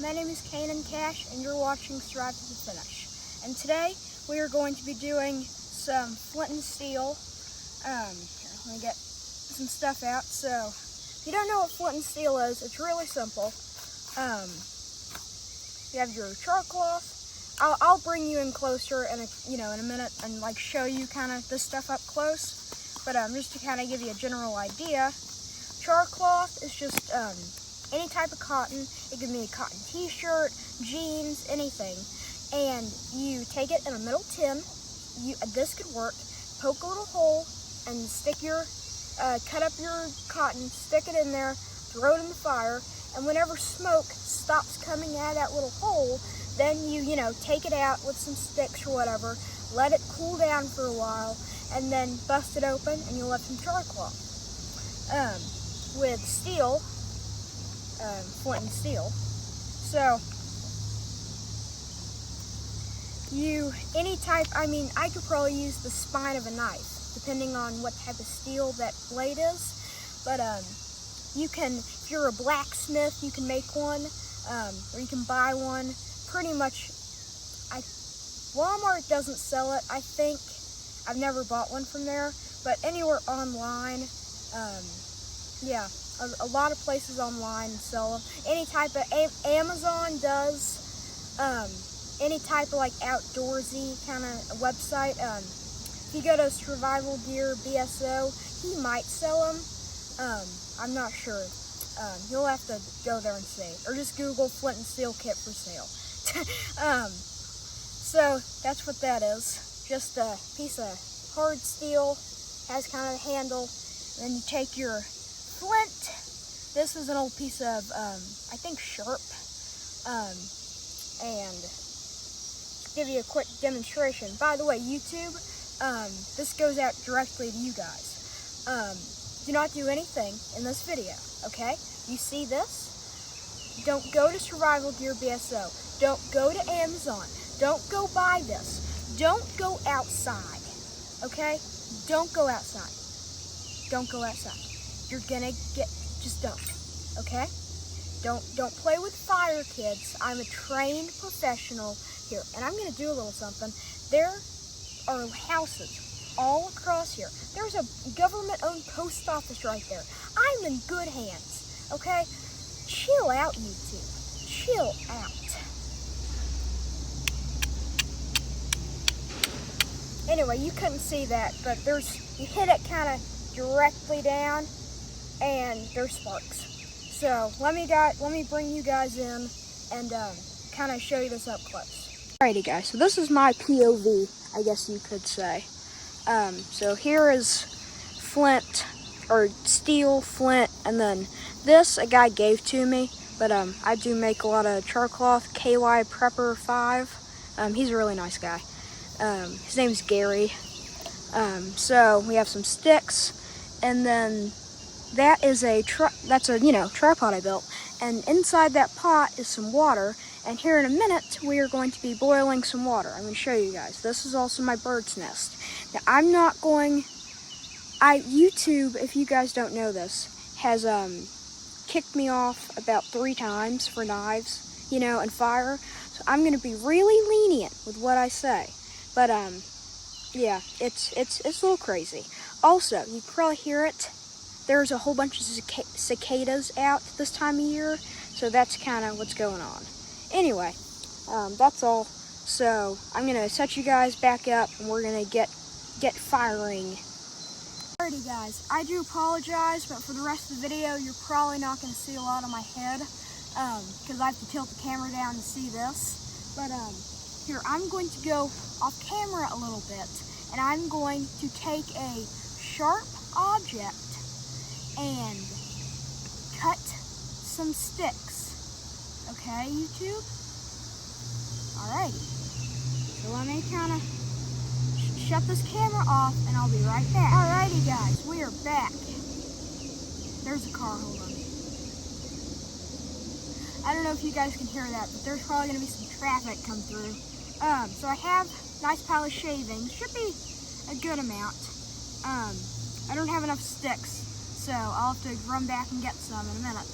my name is Kanan Cash, and you're watching Strive to the Finish. And today, we are going to be doing some flint and steel. Here, let me get some stuff out. So, if you don't know what flint and steel is, it's really simple. You have your char cloth. I'll bring you in closer in a minute and like show you kind of this stuff up close. But just to kind of give you a general idea, char cloth is just any type of cotton. It can be a cotton t-shirt, jeans, anything. And you take it in a metal tin. This could work. Poke a little hole and stick your, cut up your cotton, stick it in there, throw it in the fire, and whenever smoke stops coming out of that little hole, then you take it out with some sticks or whatever, let it cool down for a while, and then bust it open, and you'll have some char cloth. With steel, flint and steel, so I could probably use the spine of a knife, depending on what type of steel that blade is, but you can, if you're a blacksmith, you can make one, or you can buy one. Pretty much, Walmart doesn't sell it, I think. I've never bought one from there, but anywhere online, yeah, a lot of places online sell them. Any type of, Amazon does, any type of like outdoorsy kind of website. If you go to Survival Gear BSO, he might sell them. I'm not sure. You'll have to go there and see, or just Google flint and steel kit for sale. So that's what that is. Just a piece of hard steel, has kind of a handle, and then you take your flint. This is an old piece of, I think sharp, and give you a quick demonstration. By the way, YouTube, this goes out directly to you guys. Do not do anything in this video, okay? You see this? Don't go to Survival Gear BSO. Don't go to Amazon. Don't go buy this. Don't go outside, okay? Don't go outside. Don't go outside. You're gonna just don't, okay? Don't play with fire, kids. I'm a trained professional here, and I'm gonna do a little something. There are houses all across here. There's a government-owned post office right there. I'm in good hands, okay? Chill out, YouTube. Chill out. Anyway, you couldn't see that, but you hit it kind of directly down, and there's sparks. So let me bring you guys in and kind of show you this up close. Alrighty, guys. So this is my POV, I guess you could say. So here is flint, or steel, flint, and then this a guy gave to me. But I do make a lot of char cloth, KY Prepper 5. He's a really nice guy. His name's Gary. So we have some sticks, and then that is that's a tripod I built, and inside that pot is some water. And here in a minute we are going to be boiling some water. I'm going to show you guys. This is also my bird's nest. Now I'm not going. YouTube, if you guys don't know this, has kicked me off about 3 times for knives, and fire. So I'm going to be really lenient with what I say. But yeah, it's a little crazy. Also, you can probably hear it. There's a whole bunch of cicadas out this time of year, so that's kind of what's going on. Anyway, that's all. So I'm gonna set you guys back up, and we're gonna get firing. Alrighty, guys. I do apologize, but for the rest of the video, you're probably not gonna see a lot of my head, because I have to tilt the camera down to see this. But here, I'm going to go off camera a little bit, and I'm going to take a sharp object and cut some sticks. Okay, YouTube? Alrighty. So let me kind of shut this camera off, and I'll be right back. Alrighty, guys, we are back. There's a car, hold on. I don't know if you guys can hear that, but there's probably going to be some traffic come through. So I have a nice pile of shavings. Should be a good amount. I don't have enough sticks, so I'll have to run back and get some in a minute.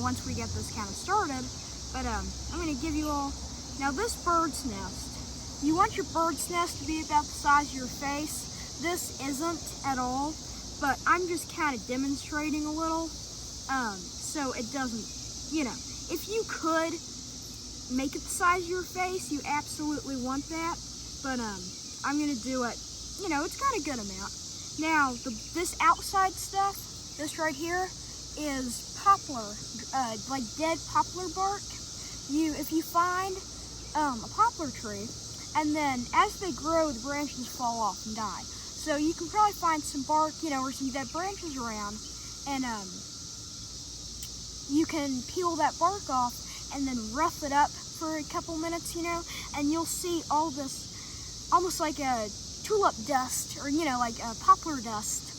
Once we get this kind of started. But I'm gonna give you all, now this bird's nest, you want your bird's nest to be about the size of your face. This isn't at all, but I'm just kind of demonstrating a little, so it doesn't, you know, if you could make it the size of your face, you absolutely want that, but I'm gonna do it, you know, it's got a good amount. Now, this outside stuff, this right here, is poplar, like dead poplar bark. If you find a poplar tree, and then as they grow, the branches fall off and die. So you can probably find some bark, you know, or some dead branches around, and you can peel that bark off and then rough it up for a couple minutes, you know, and you'll see all this, almost like a tulip dust, or, you know, like a poplar dust,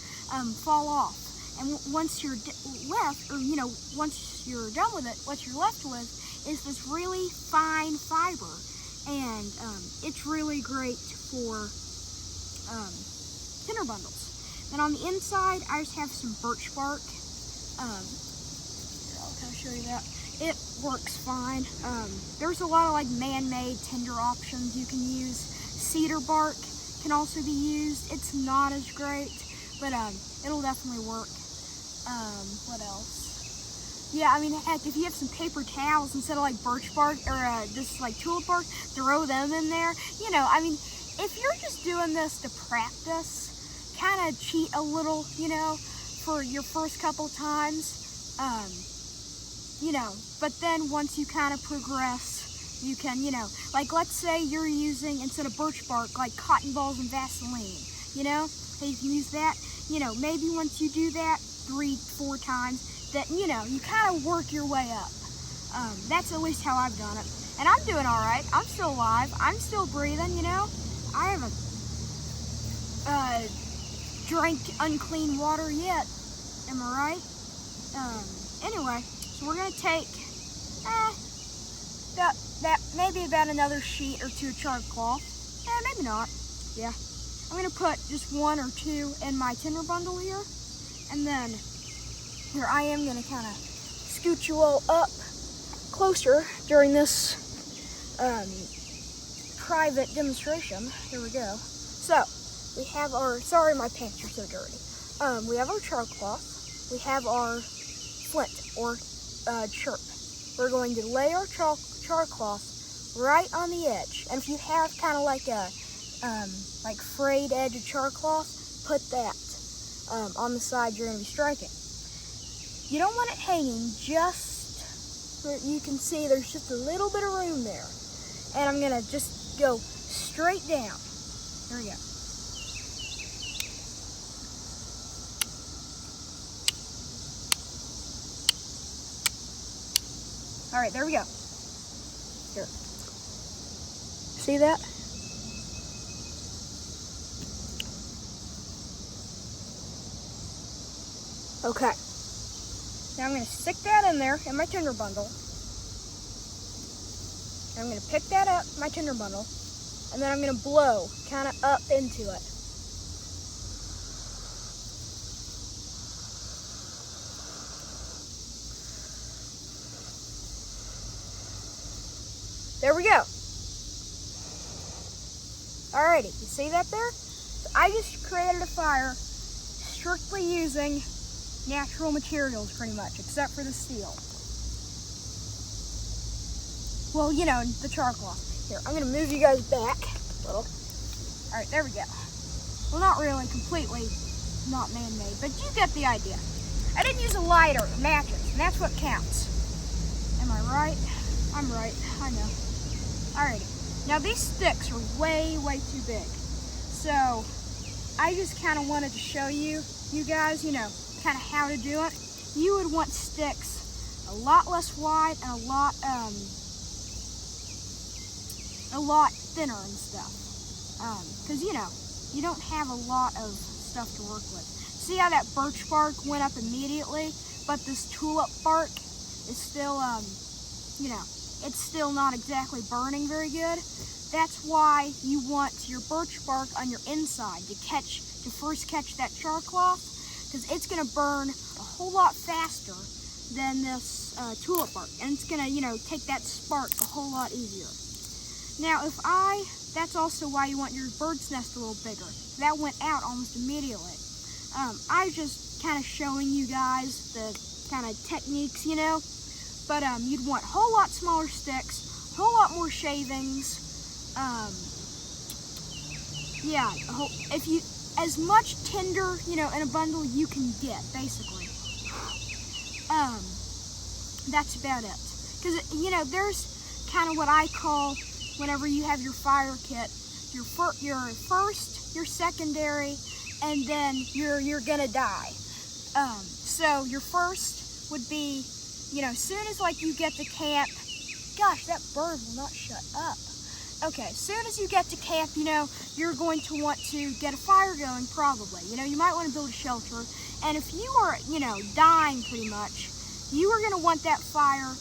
fall off. And once you're left, or, you know, once you're done with it, what you're left with is this really fine fiber. And it's really great for tinder bundles. And on the inside, I just have some birch bark. Here, I'll kind of show you that. It works fine. There's a lot of like man-made tinder options you can use. Cedar bark can also be used. It's not as great, but it'll definitely work. What else? Yeah, I mean, heck, if you have some paper towels instead of like birch bark or this like tulip bark, throw them in there. You know, I mean, if you're just doing this to practice, kind of cheat a little, you know, for your first couple times, you know, but then once you kind of progress, you can, you know, like let's say you're using, instead of birch bark, like cotton balls and Vaseline, you know, so you can use that, you know, maybe once you do that 3-4 times, that, you know, you kind of work your way up. That's at least how I've done it. And I'm doing all right. I'm still alive. I'm still breathing, you know. I haven't drank unclean water yet. Am I right? Anyway, so we're going to take maybe about another sheet or two of charcloth. Maybe not. Yeah. I'm going to put just 1 or 2 in my tinder bundle here. And then here I am going to kind of scoot you all up closer during this private demonstration. Here we go. So we have our, sorry my pants are so dirty. We have our charcloth. We have our flint or chirp. We're going to lay our charcloth right on the edge. And if you have kind of like a like frayed edge of charcloth, put that on the side you're going to be striking. You don't want it hanging just where you can see there's just a little bit of room there. And I'm going to just go straight down. There we go. All right, there we go. Here. See that? Okay. Now I'm going to stick that in there in my tinder bundle. I'm going to pick that up, my tinder bundle, and then I'm going to blow kind of up into it. There we go. Alrighty, you see that there? So I just created a fire strictly using natural materials pretty much, except for the steel. Well, you know, the charcloth. Here, I'm going to move you guys back a little. Alright, there we go. Well, not really completely not man-made, but you get the idea. I didn't use a lighter, matches, and that's what counts. Am I right? I'm right, I know. Alrighty. Now these sticks are way, way too big. So I just kind of wanted to show you guys, you know, kind of how to do it. You would want sticks a lot less wide and a lot thinner and stuff. Because, you know, you don't have a lot of stuff to work with. See how that birch bark went up immediately, but this tulip bark is still, you know, it's still not exactly burning very good. That's why you want your birch bark on your inside to first catch that charcloth, because it's going to burn a whole lot faster than this tulip bark, and it's gonna, take that spark a whole lot easier. Now, that's also why you want your bird's nest a little bigger. That went out almost immediately. I was just kind of showing you guys the kind of techniques, but you'd want a whole lot smaller sticks, a whole lot more shavings. As much tinder, in a bundle you can get, basically. That's about it. Because, there's kind of what I call, whenever you have your fire kit, your first, your secondary, and then you're gonna die. So your first would be, as soon as you get to camp, gosh, that bird will not shut up. Okay, as soon as you get to camp, you're going to want to get a fire going, probably. You might want to build a shelter. And if you are, dying pretty much, you are going to want that fire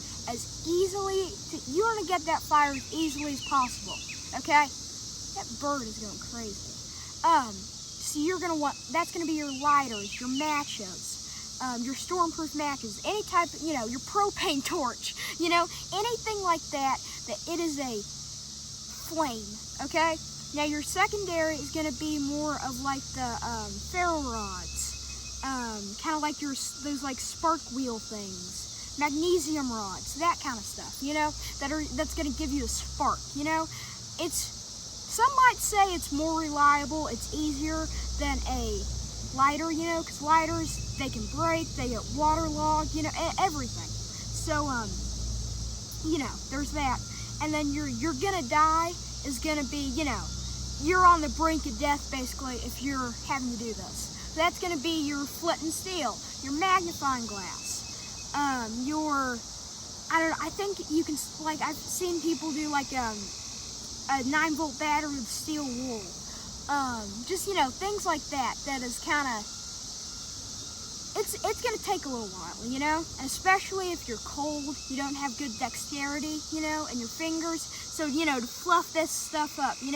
you're going to get that fire as easily as possible, okay? That bird is going crazy. So you're going to want, that's going to be your lighters, your matches, your stormproof matches, any type of, your propane torch, anything like that it is a flame, okay? Now your secondary is going to be more of the ferro rods, kind of like those spark wheel things, magnesium rods, that kind of stuff, that's going to give you a spark, some might say it's more reliable, it's easier than a lighter, because lighters, they can break, they get waterlogged, everything. So, there's that. And then you're gonna die is gonna be, you're on the brink of death, basically, if you're having to do this. So that's gonna be your flint and steel, your magnifying glass, I think you can, I've seen people do a 9-volt battery with steel wool. Just, things like that is kind of, it's going to take a little while, and especially if you're cold, you don't have good dexterity, in your fingers. So, to fluff this stuff up, to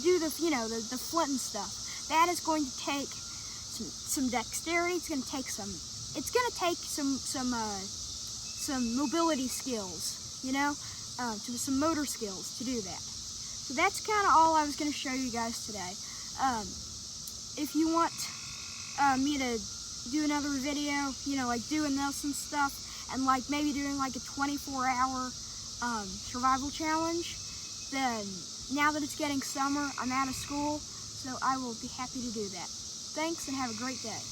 do the flint and stuff, that is going to take some dexterity. It's going to take some mobility skills, some motor skills to do that. So that's kind of all I was going to show you guys today. If you want me to do another video, doing this and stuff, and maybe doing a 24-hour survival challenge, then now that it's getting summer, I'm out of school, so I will be happy to do that. Thanks, and have a great day.